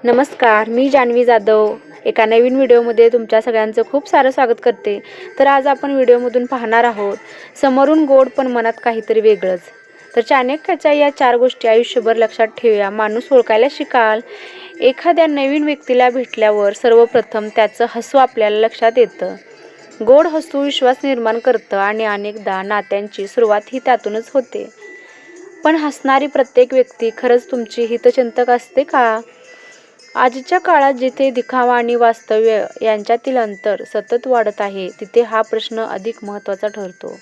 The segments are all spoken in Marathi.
नमस्कार, मी जान्हवी जाधव एका नवीन व्हिडिओमध्ये तुमच्या सगळ्यांचं खूप सारं स्वागत करते. तर आज आपण व्हिडिओमधून पाहणार आहोत समोरून गोड पण मनात काहीतरी वेगळंच. तर चाणक्याच्या या 4 गोष्टी आयुष्यभर लक्षात ठेवूया. माणूस ओळखायला शिकाल. एखाद्या नवीन व्यक्तीला भेटल्यावर सर्वप्रथम त्याचं हसू आपल्याला लक्षात येतं. गोड हसू विश्वास निर्माण करतं आणि अनेकदा नात्यांची सुरुवात ही त्यातूनच होते. पण हसणारी प्रत्येक व्यक्ती खरंच तुमची हितचिंतक असते का? आजच्या काळात जिथे दिखावा आणि वास्तव्य यांच्यातील अंतर सतत वाढत आहे, तिथे हा प्रश्न अधिक महत्त्वाचा ठरतो.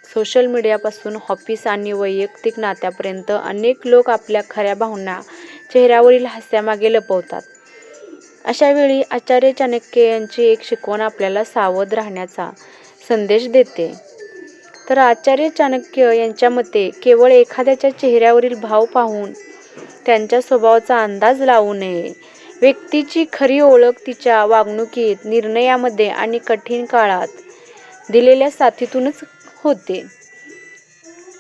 सोशल मीडियापासून ऑफिस आणि वैयक्तिक नात्यापर्यंत अनेक लोक आपल्या खऱ्या भावना चेहऱ्यावरील हास्यामागे लपवतात. अशा वेळी आचार्य चाणक्य यांची एक शिकवण आपल्याला सावध राहण्याचा संदेश देते. तर आचार्य चाणक्य यांच्या मते केवळ एखाद्याच्या चेहऱ्यावरील भाव पाहून त्यांच्या स्वभावाचा अंदाज लावू नये. व्यक्तीची खरी ओळख तिच्या वागणुकीत, निर्णयामध्ये आणि कठीण काळात दिलेल्या साथीतूनच होते.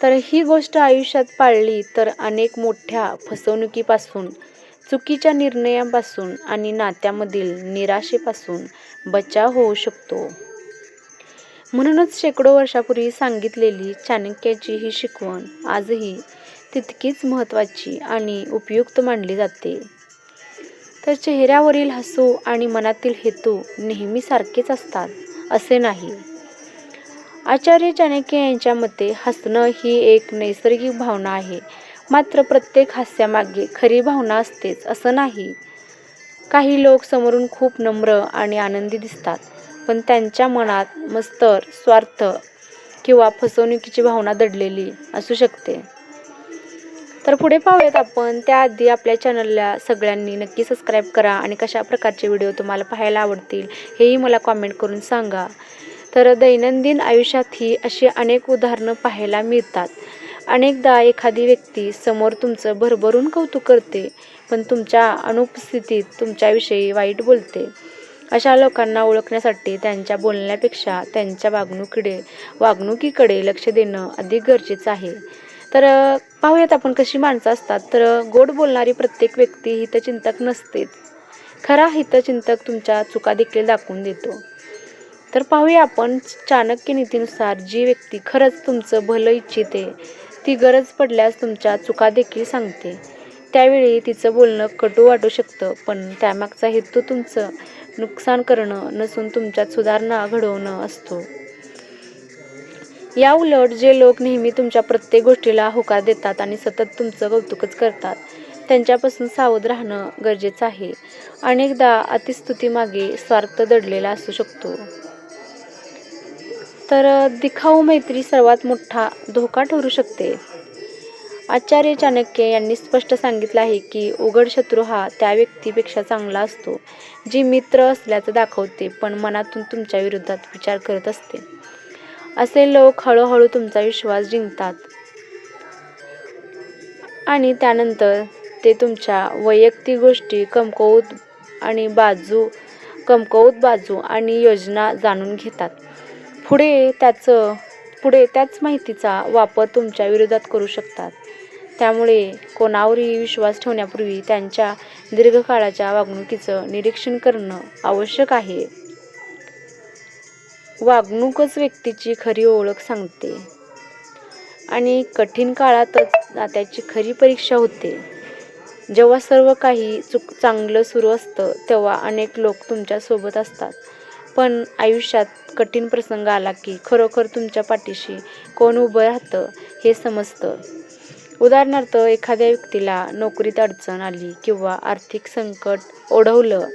तर ही गोष्ट आयुष्यात पाळली तर अनेक मोठ्या फसवणुकीपासून, चुकीच्या निर्णयांपासून आणि नात्यामधील निराशेपासून बचाव होऊ शकतो. म्हणूनच शेकडो वर्षापूर्वी सांगितलेली चाणक्याची ही शिकवण आजही तितकीच महत्त्वाची आणि उपयुक्त मानली जाते. तर चेहऱ्यावरील हसू आणि मनातील हेतू नेहमी सारखेच असतात असे नाही. आचार्य चाणक्य यांच्या मते हसणं ही एक नैसर्गिक भावना आहे. मात्र प्रत्येक हास्यामागे खरी भावना असतेच असं नाही. काही लोक समोरून खूप नम्र आणि आनंदी दिसतात, पण त्यांच्या मनात मत्सर, स्वार्थ किंवा फसवणुकीची भावना दडलेली असू शकते. तर पुढे पाहूयात आपण. त्याआधी आपल्या चॅनलला सगळ्यांनी नक्की सबस्क्राईब करा आणि कशा प्रकारचे व्हिडिओ तुम्हाला पाहायला आवडतील हेही मला कॉमेंट करून सांगा. तर दैनंदिन आयुष्यातही अशी अनेक उदाहरणं पाहायला मिळतात. अनेकदा एखादी व्यक्ती समोर तुमचं भरभरून कौतुक करते, पण तुमच्या अनुपस्थितीत तुमच्याविषयी वाईट बोलते. अशा लोकांना ओळखण्यासाठी त्यांच्या बोलण्यापेक्षा त्यांच्या वागणुकीकडे लक्ष देणं अधिक गरजेचं आहे. तर पाहूयात आपण कशी माणसं असतात. तर गोड बोलणारी प्रत्येक व्यक्ती हितचिंतक नसतेच. खरा हितचिंतक तुमच्या चुका देखील दाखवून देतो. तर पाहूया आपण चाणक्य नीतीनुसार जी व्यक्ती खरंच तुमचं भलं इच्छिते, ती गरज पडल्यास तुमच्या चुका देखील सांगते. त्यावेळी तिचं बोलणं कटू वाटू शकतं, पण त्यामागचा हेतू तुमचं नुकसान करणं नसून तुमच्यात सुधारणा घडवणं असतो. या उलट जे लोक नेहमी तुमच्या प्रत्येक गोष्टीला होकार देतात आणि सतत तुमचं कौतुकच करतात, त्यांच्यापासून सावध राहणं गरजेचं आहे. अनेकदा अतिस्तुतीमागे स्वार्थ दडलेला असू शकतो. तर दिखाऊ मैत्री सर्वात मोठा धोका ठरू शकते. आचार्य चाणक्य यांनी स्पष्ट सांगितलं आहे की उघड शत्रू हा त्या व्यक्तीपेक्षा चांगला असतो, जी मित्र असल्याचं दाखवते पण मनातून तुमच्या विरोधात विचार करत असते. असे लोक हळूहळू तुमचा विश्वास जिंकतात आणि त्यानंतर ते तुमच्या वैयक्तिक गोष्टी कमकुवत बाजू आणि योजना जाणून घेतात. पुढे त्याच माहितीचा वापर तुमच्या विरोधात करू शकतात. त्यामुळे कोणावरही विश्वास ठेवण्यापूर्वी त्यांच्या दीर्घकाळाच्या वागणुकीचं निरीक्षण करणं आवश्यक आहे. वागणूकच व्यक्तीची खरी ओळख सांगते आणि कठीण काळातच नात्याची खरी परीक्षा होते. जेव्हा सर्व काही चांगलं सुरू असतं, तेव्हा अनेक लोक तुमच्या सोबत असतात. पण आयुष्यात कठीण प्रसंग आला की खरोखर तुमच्या पाठीशी कोण उभं राहतं हे समजतं. उदाहरणार्थ, एखाद्या व्यक्तीला नोकरीत अडचण आली किंवा आर्थिक संकट ओढवलं,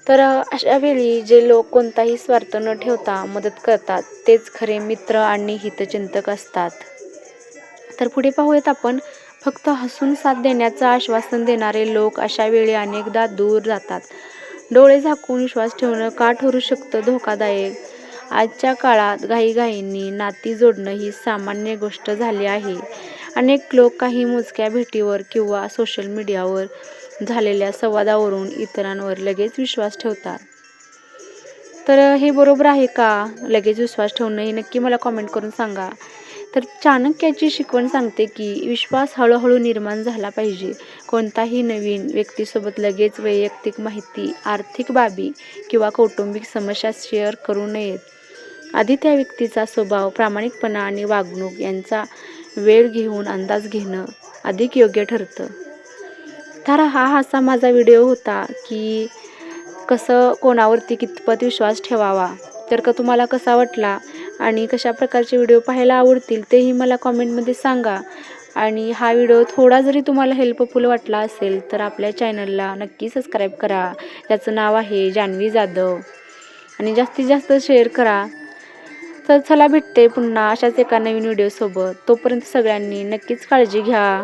तर अशा वेळी जे लोक कोणताही स्वार्थ न ठेवता मदत करतात, तेच खरे मित्र आणि हितचिंतक असतात. तर पुढे पाहूयात आपण. फक्त हसून साथ देण्याचं आश्वासन देणारे लोक अशा वेळी अनेकदा दूर जातात. डोळे झाकून विश्वास ठेवणं का ठरू शकतं धोकादायक? आजच्या काळात घाईघाईने नाती जोडणं ही सामान्य गोष्ट झाली आहे. अनेक लोक काही मोजक्या भेटीवर किंवा सोशल मीडियावर झालेल्या संवादावरून इतरांवर लगेच विश्वास ठेवतात. तर हे बरोबर आहे का? लगेच विश्वास ठेवणं हे नक्की मला कॉमेंट करून सांगा. तर चाणक्याची शिकवण सांगते की विश्वास हळूहळू निर्माण झाला पाहिजे. कोणताही नवीन व्यक्तीसोबत लगेच वैयक्तिक माहिती, आर्थिक बाबी किंवा कौटुंबिक समस्या शेअर करू नयेत. आधी त्या व्यक्तीचा स्वभाव, प्रामाणिकपणा आणि वागणूक यांचा वेळ घेऊन अंदाज घेणं अधिक योग्य ठरतं. तर हा असा माझा व्हिडिओ होता की कसं कोणावरती कितपत विश्वास ठेवावा. तर तुम्हाला कसा वाटला आणि कशा प्रकारचे व्हिडिओ पाहायला आवडतील तेही मला कॉमेंटमध्ये सांगा. आणि हा व्हिडिओ थोडा जरी तुम्हाला हेल्पफुल वाटला असेल तर आपल्या चॅनलला नक्की सबस्क्राईब करा. ज्याचं नाव आहे जान्हवी जाधव, आणि जास्तीत जास्त शेअर करा. तर चला भेटते पुन्हा अशाच एका नवीन व्हिडिओसोबत. तोपर्यंत सगळ्यांनी नक्कीच काळजी घ्या.